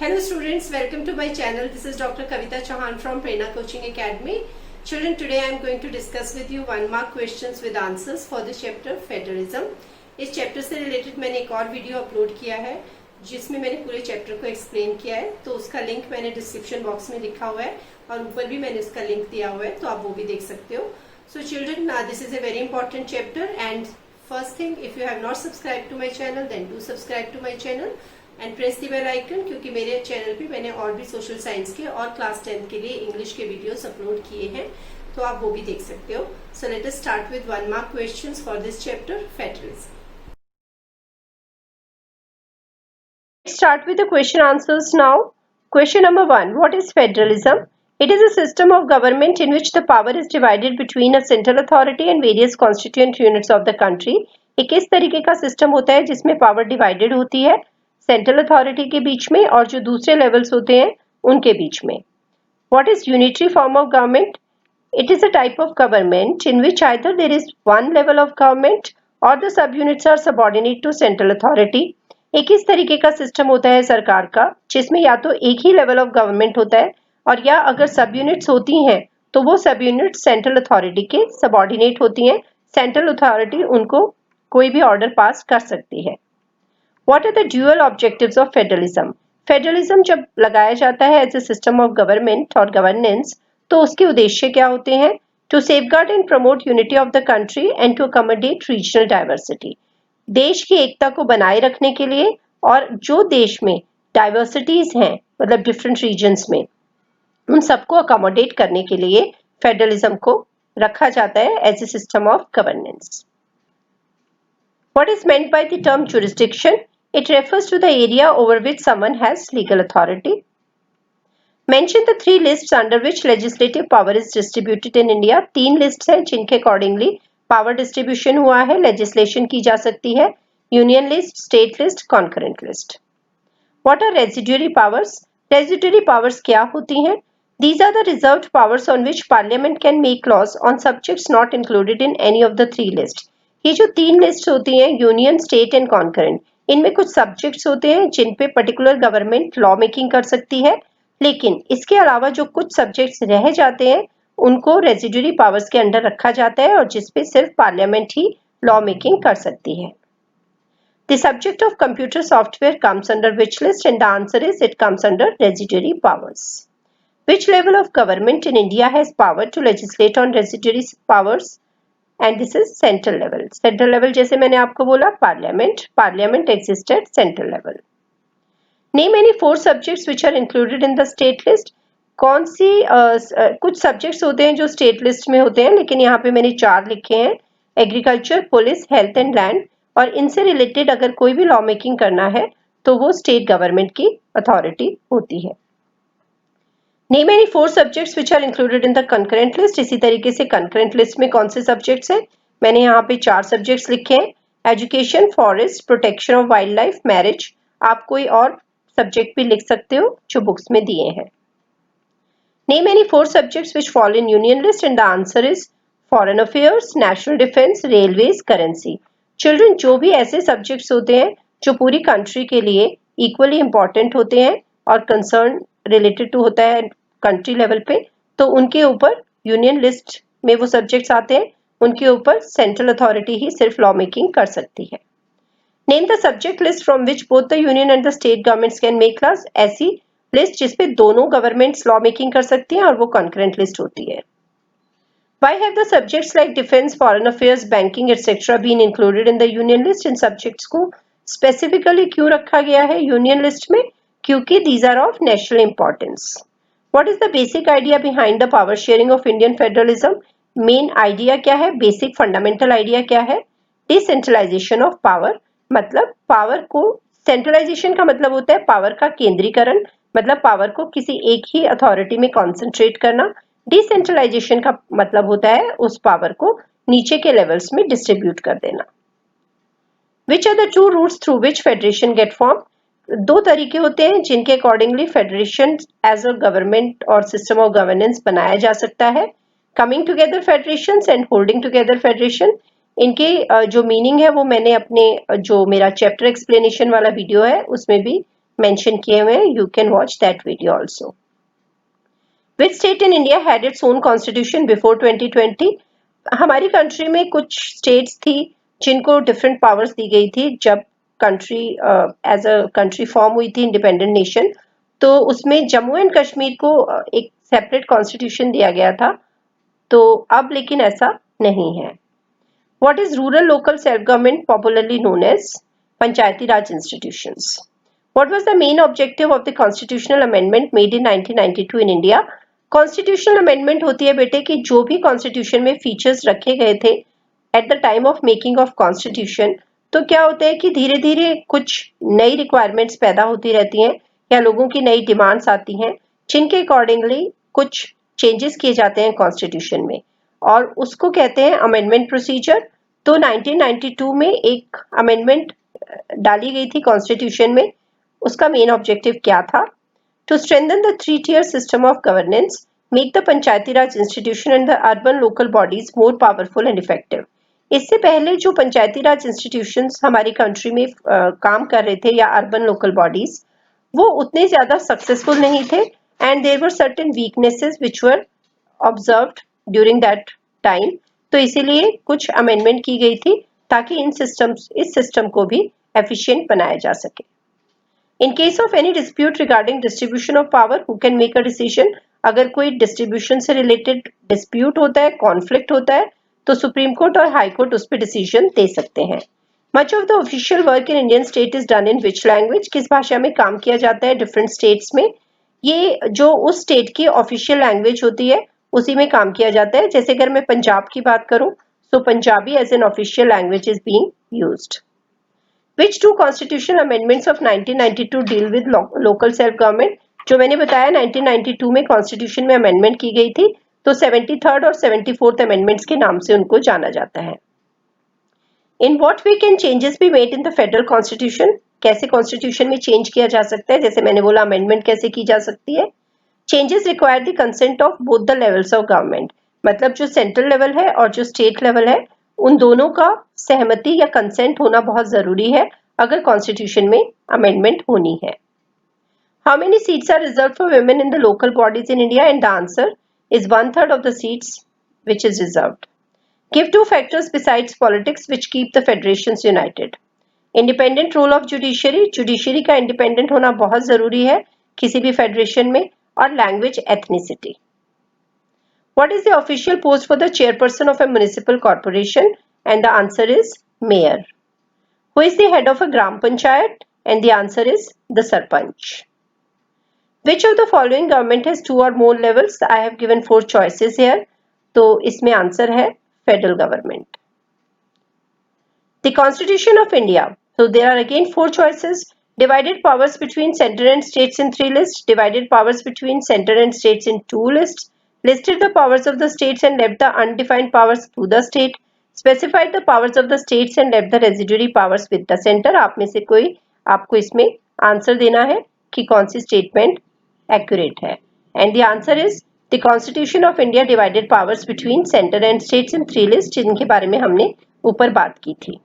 Hello students, welcome to my channel. This is Dr. Kavita Chauhan from Prerna Coaching Academy. Children, today I am going to discuss with you 1 mark questions with answers for the chapter Federalism. इस chapter से related मैंने एक और video upload किया है जिसमें मैंने पूरे चैप्टर को एक्सप्लेन किया है, तो उसका लिंक मैंने डिस्क्रिप्शन बॉक्स में लिखा हुआ है और ऊपर भी मैंने उसका लिंक दिया हुआ है, तो आप वो भी देख सकते हो. So children, this is a very important chapter and first thing, if you have not subscribed to my channel, then do subscribe to my channel and press the bell icon, क्योंकि मेरे चैनल पे मैंने और भी social science के और class 10 के लिए इंग्लिश के वीडियोस अपलोड किए हैं, तो आप वो भी देख सकते हो. So let us start with 1 mark questions for this chapter, Federalism. Let's start with the question answers now. Question number 1. What is federalism? It is a system of government in which the power is divided between a central authority and various constituent units of the country. एक इस तरीके का system होता है जिसमें power divided होती है central authority के बीच में और जो दूसरे लेवल्स होते हैं उनके बीच में. What is unitary form of government? It is a type of government in which either there is one level of government or the subunits are subordinate to central authority. एक इस तरीके का सिस्टम होता है सरकार का जिसमें या तो एक ही लेवल ऑफ गवर्नमेंट होता है और या अगर सब यूनिट्स होती हैं तो वो सब यूनिट सेंट्रल अथॉरिटी के सबऑर्डिनेट होती हैं. सेंट्रल अथॉरिटी उनको कोई भी ऑर्डर पास कर सकती है. What are the dual objectives of federalism? Federalism जब लगाया जाता है as a system of government और गवर्नेंस तो उसके उद्देश्य क्या होते हैं? To safeguard and promote unity of the country and to accommodate regional diversity. देश की एकता को बनाए रखने के लिए और जो देश में डाइवर्सिटीज हैं मतलब डिफरेंट रीजन्स में उन सबको अकोमोडेट करने के लिए फेडरलिज्म को रखा जाता है as a system of governance. What is meant by the term jurisdiction? It refers to the area over which someone has legal authority. Mention the 3 lists under which legislative power is distributed in India. 3 lists हैं जिनके accordingly power distribution हुआ है, legislation की जा सकती है. Union list, state list, concurrent list. What are residuary powers? Residuary powers क्या होती हैं? These are the reserved powers on which Parliament can make laws on subjects not included in any of the 3 lists. ये जो 3 list होती हैं union, state and concurrent, इनमें कुछ subjects होते हैं जिन पे पर्टिकुलर गवर्नमेंट लॉ मेकिंग कर सकती है, लेकिन इसके अलावा जो कुछ सब्जेक्ट्स रह जाते हैं उनको रेजिडुअरी पावर्स के अंडर रखा जाता है और जिसपे सिर्फ पार्लियामेंट ही लॉ मेकिंग कर सकती है. The subject of computer software comes under which list and the answer is it comes under residuary powers. Which level of government in India has power to legislate on residuary powers? And this is central level. Central level जैसे मैंने आपको बोला parliament exists at central level. Name any 4 subjects which are included in the state list. कौन सी कुछ subjects होते हैं जो state list में होते हैं लेकिन यहाँ पे मैंने 4 लिखे हैं. Agriculture, police, health and land, और इनसे रिलेटेड अगर कोई भी लॉ मेकिंग करना है तो वो स्टेट गवर्नमेंट की अथॉरिटी होती है. Name any 4 subjects which are included in the concurrent list. इसी तरीके से concurrent list में कौन से subjects हैं? मैंने यहाँ पे 4 subjects लिखे हैं. Education, forest, protection of wildlife, marriage. आप कोई और subject भी लिख सकते हो जो books में दिए हैं. Name any 4 subjects which fall in union list and the answer is foreign affairs, national defense, railways, currency. Children, जो भी ऐसे subjects होते हैं जो पूरी country के लिए equally important होते हैं और concern related to होता है कंट्री लेवल पे, तो उनके ऊपर यूनियन लिस्ट में वो सब्जेक्ट्स आते हैं, उनके ऊपर सेंट्रल अथॉरिटी ही सिर्फ लॉ मेकिंग कर सकती है. Name the subject list from which both the union and the state governments can make laws. ऐसी लिस्ट जिसपे दोनों गवर्नमेंट्स लॉ मेकिंग कर सकती हैं और वो कॉन्करेंट लिस्ट होती है. Why have the subjects like defense, foreign affairs, banking etc. been included in the union list? In subjects को स्पेसिफिकली क्यों रखा गया है यूनियन लिस्ट में? क्योंकि these are of national importance. What is the basic idea behind the power sharing of Indian federalism? Main idea क्या है, basic fundamental idea क्या है? डिसेंट्रलाइजेशन ऑफ पावर, मतलब पावर को, सेंट्रलाइजेशन का मतलब होता है पावर का केंद्रीकरण, मतलब पावर को किसी एक ही अथॉरिटी में कॉन्सेंट्रेट करना. डिसेंट्रलाइजेशन का मतलब होता है उस पावर को नीचे के लेवल्स में डिस्ट्रीब्यूट कर देना. Which are the 2 routes through which federation get formed? 2 तरीके होते हैं जिनके accordingly federation as a government और सिस्टम ऑफ गवर्नेंस बनाया जा सकता है. Coming together federation and holding together federation. इनके जो मीनिंग है वो मैंने अपने जो मेरा चैप्टर एक्सप्लेनेशन वाला वीडियो है उसमें भी मेंशन किए हुए हैं, you can watch that video also. Which state in India had its own constitution before 2020? हमारी कंट्री में कुछ स्टेट्स थी जिनको डिफरेंट पावर्स दी गई थी जब country as a country form हुई थी, इंडिपेंडेंट नेशन। तो उसमें जम्मू एंड कश्मीर को एक सेपरेट कॉन्स्टिट्यूशन दिया गया था, तो अब लेकिन ऐसा नहीं है। What is rural local self-government, popularly known as Panchayati Raj institutions? What was the main objective of the constitutional amendment made in 1992 in India? Constitutional amendment होती है बेटे कि जो भी constitution में features रखे गए थे at the time of making of constitution, तो क्या होता है कि धीरे धीरे कुछ नई requirements पैदा होती रहती हैं या लोगों की नई demands आती हैं जिनके accordingly कुछ changes किए जाते हैं constitution में, और उसको कहते हैं अमेंडमेंट प्रोसीजर। तो 1992 में एक अमेंडमेंट डाली गई थी कॉन्स्टिट्यूशन में। उसका मेन ऑब्जेक्टिव क्या था? To strengthen the 3-tier system of governance, make the Panchayati Raj institution and the urban local bodies more powerful and effective. इससे पहले जो पंचायती राज इंस्टीट्यूशंस हमारी कंट्री में काम कर रहे थे या अर्बन लोकल बॉडीज, वो उतने ज्यादा सक्सेसफुल नहीं थे and there were certain weaknesses which were observed during that time. तो इसीलिए कुछ अमेंडमेंट की गई थी ताकि इस सिस्टम को भी एफिशिएंट बनाया जा सके। In case of any dispute regarding distribution of power, who can make a decision? अगर कोई डिस्ट्रीब्यूशन से रिलेटेड डिस्प्यूट होता है, कॉन्फ्लिक्ट होता है, तो सुप्रीम कोर्ट और हाई कोर्ट उस पर डिसीजन दे सकते हैं। Much of the official work in Indian state is done in which language? किस भाषा में काम किया जाता है डिफरेंट स्टेट्स में? ये जो उस स्टेट की ऑफिशियल लैंग्वेज होती है उसी में काम किया जाता है। जैसे अगर मैं पंजाब की बात करूं, तो Punjabi as an official language is being used. Which two constitutional amendments of 1992 deal with local self government? जो मैंने बताया 1992 में कॉन्स्टिट्यूशन में अमेंडमेंट की गई थी, तो 73rd और 74th अमेंडमेंट्स के नाम से उनको जाना जाता है। In what way can changes be made in the federal constitution? कैसे कॉन्स्टिट्यूशन में चेंज किया जा सकता है? जैसे मैंने बोला अमेंडमेंट कैसे की जा सकती है। Changes require the consent of both the levels of government, मतलब जो सेंट्रल लेवल है और जो स्टेट लेवल है उन दोनों का सहमति या कंसेंट होना बहुत जरूरी है अगर कॉन्स्टिट्यूशन में अमेंडमेंट होनी है। How many seats are reserve for women in the local bodies in India? And the answer is 1/3 of the seats which is reserved. Give two factors besides politics which keep the federations united. Independent role of judiciary, judiciary का independent होना बहुत जरूरी है किसी भी federation में, और language ethnicity. What is the official post for the chairperson of a municipal corporation? And the answer is mayor. Who is the head of a gram panchayat? And the answer is the sarpanch. Which of the following government has 2 or more levels? I have given 4 choices here. तो इसमें answer है federal government. The Constitution of India. So there are again 4 choices. Divided powers between center and states in 3 lists. Divided powers between center and states in 2 lists. Listed the powers of the states and left the undefined powers to the state. Specified the powers of the states and left the residuary powers with the center. आप में से कोई आपको इसमें answer देना है कि कौन सी स्टेटमेंट एक्यूरेट है। And the answer is the Constitution of India divided powers between center and states in 3 lists, जिनके बारे में हमने ऊपर बात की थी।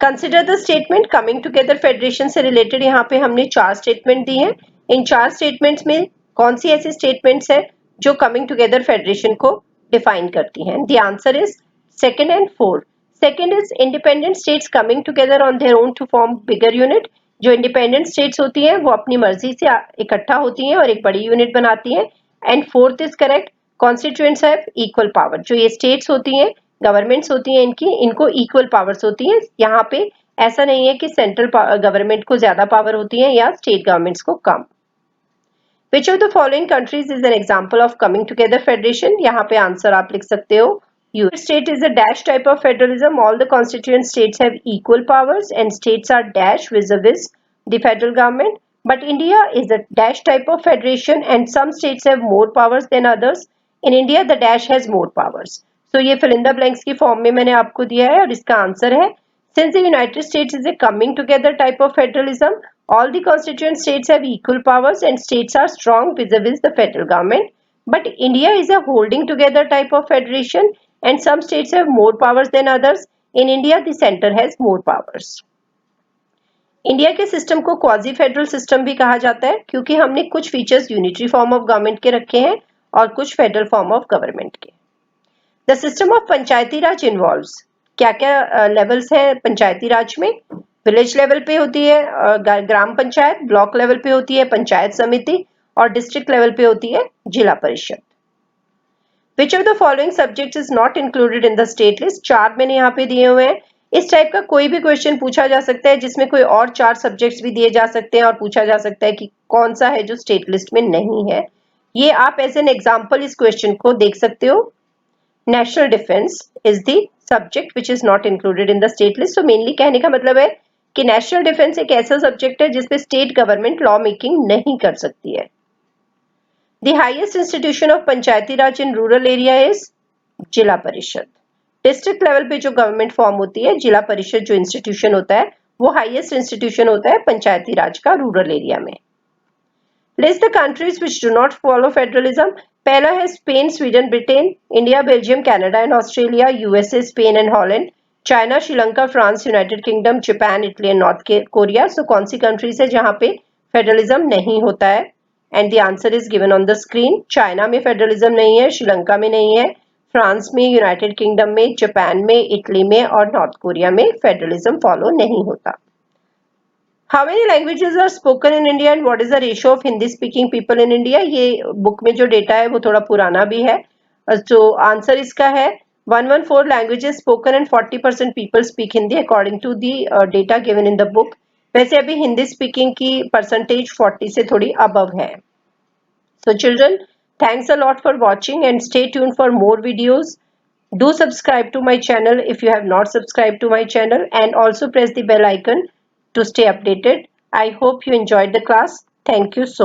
Consider the statement coming together federation से रिलेटेड यहाँ पे हमने 4 स्टेटमेंट दी हैं। इन 4 स्टेटमेंट्स में कौन सी ऐसी स्टेटमेंट्स है जो कमिंग टुगेदर फेडरेशन को डिफाइन करती हैं? The answer is second and fourth. Second is independent states coming together on their own to form bigger unit. जो इंडिपेंडेंट स्टेट्स होती हैं वो अपनी मर्जी से इकट्ठा होती हैं और एक बड़ी यूनिट बनाती हैं। And fourth is correct, constituents have equal power. जो ये स्टेट्स होती हैं, गवर्नमेंट्स होती हैं, इनको इक्वल पावर्स होती हैं। यहाँ पे ऐसा नहीं है कि सेंट्रल गवर्नमेंट को ज्यादा पावर होती है या स्टेट गवर्नमेंट्स को कम। Which of the following countries is an example of coming together federation? यहाँ पे आंसर आप लिख सकते हो US state is a dash type of federalism. All the constituent states have equal powers and states are dash vis-a-vis the federal government. But India is a dash type of federation and some states have more powers than others. In India the dash has more powers. So ये fill in the blanks की form में मैंने आपको दिया है और इसका answer है since the United States is a coming together type of federalism, all the constituent states have equal powers and states are strong vis-a-vis the federal government. But India is a holding together type of federation and some states have more powers than others. In India, the center has more powers. India के system को quasi federal system भी कहा जाता है क्योंकि हमने कुछ features unitary form of government के रखे हैं और कुछ फेडरल फॉर्म ऑफ गवर्नमेंट के। The system of Panchayati Raj involves, क्या क्या लेवल्स हैं पंचायती राज में? विलेज लेवल पे होती है ग्राम पंचायत, ब्लॉक लेवल पे होती है पंचायत समिति और डिस्ट्रिक्ट लेवल पे होती है जिला परिषद। Which of the following subject is not included in the state list? चार मैंने यहाँ पे दिए हुए हैं। इस टाइप का कोई भी क्वेश्चन पूछा जा सकता है जिसमें कोई और चार सब्जेक्ट्स भी दिए जा सकते हैं और पूछा जा सकता है कि कौन सा है जो स्टेट लिस्ट में नहीं है। ये आप एज एन एग्जाम्पल इस क्वेश्चन को देख सकते हो। National defence is the subject which is not included in the state list. तो मेनली कहने का मतलब है कि नेशनल डिफेंस एक ऐसा सब्जेक्ट है जिसपे स्टेट गवर्नमेंट लॉ मेकिंग नहीं कर सकती है। The highest institution of Panchayati Raj in rural area is जिला परिषद। डिस्ट्रिक्ट लेवल पे जो गवर्नमेंट फॉर्म होती है, जिला परिषद जो इंस्टीट्यूशन होता है वो हाईएस्ट इंस्टीट्यूशन होता है पंचायती राज का रूरल एरिया में। List the countries which do not follow federalism. पहला है Spain, Sweden, Britain, India, Belgium, Canada and Australia, USA, Spain and Holland, China, Sri Lanka, France, United Kingdom, Japan, Italy and North Korea. So कौन सी countries है जहां पे federalism नहीं होता है? And the answer is given on the screen. China में federalism नहीं है, श्रीलंका में नहीं है, फ्रांस में, यूनाइटेड किंगडम में, जापान में, इटली में और नॉर्थ कोरिया में फेडरलिज्म फॉलो नहीं होता। How many languages are spoken in India and what is the ratio of Hindi speaking people in India? ये बुक में जो डेटा है वो थोड़ा पुराना भी है। तो आंसर इसका है 114 languages spoken and 40% people speak Hindi according to the data given in the book। वैसे अभी हिंदी स्पीकिंग की परसेंटेज 40 से थोड़ी above है। So children, thanks a lot for watching and stay tuned for more videos. Do subscribe to my channel if you have not subscribed to my channel and also press the bell icon to stay updated. I hope you enjoyed the class. Thank you so much.